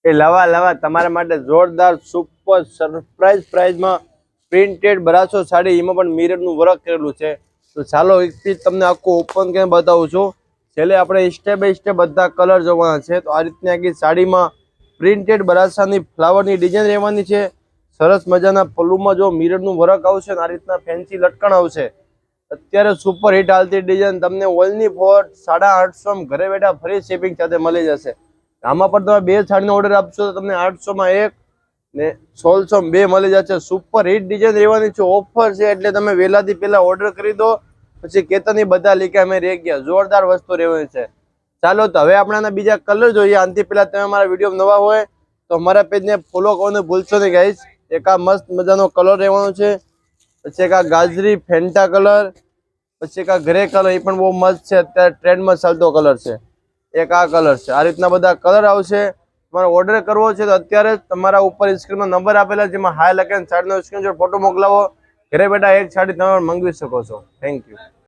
એ લવા લવા તમારા માટે જોરદાર super surprise પ્રાઇઝમાં printed brasso sari, એમાં પણ મિરરનું વર્ક કરેલું છે. તો ચાલો એક પીસ તમને આખું ઓપન કરીને બતાવું છું. છેલ્લે આપણે સ્ટેપ બાય સ્ટેપ બધા કલર જોવાના છે. તો આ રીતની આખી સાડીમાં પ્રિન્ટેડ બ્રાસાની ફ્લાવરની ડિઝાઇન રહેવાની છે. સરસ મજાના પલ્લુમાં જો મિરરનું વર્ક આવશે ને આ રીતના ફેન્સી લટકણ આવશે. અત્યારે સુપર હિટ હાલતી ડિઝાઇન તમને ઓનલી ફોર 850 ઘરે બેઠા ફ્રી શિપિંગ સાથે મળી જશે. આમાં પણ તમે 2 સાડીનો ઓર્ડર આપશો તો તમને 800 માં 1 ને 1600 માં 2 મળી જશે. સુપર હિટ ડિઝાઇન રહેવાની છે, ઓફર છે એટલે તમે વહેલાથી પહેલા ઓર્ડર કરી દો, પછી કેતાની બધા લીકા અમે રહી ગયા. જોરદાર વસ્તુ રહેવાની છે. ચાલો તો હવે આપણે આના બીજા કલર જોઈએ. આનાથી પહેલા તમે અમારા વિડીયો નવા હોય તો અમારા પેજને ફોલો કરવાનું ભૂલશો નહીં ગાઈસ. એક આ મસ્ત મજાનો કલર રહેવાનો છે, પછી એક આ ગાજરી ફેન્ટા કલર, પછી એક આ ગ્રે કલર, એ પણ બહુ મસ્ત છે, અત્યારે ટ્રેન્ડમાં ચાલતો કલર છે. એક આ કલર છે. આ રીતના બધા કલર આવશે. તમારે ઓર્ડર કરવો છે તો અત્યારે તમારા ઉપર સ્ક્રીનમાં નંબર આપેલા છે, જેમાં હાય લખીને સાડીનો સ્ક્રીનશોટ ફોટો મોકલાવો. ઘરે બેઠા એક સાડી તમે મંગાવી શકો છો. Thank you.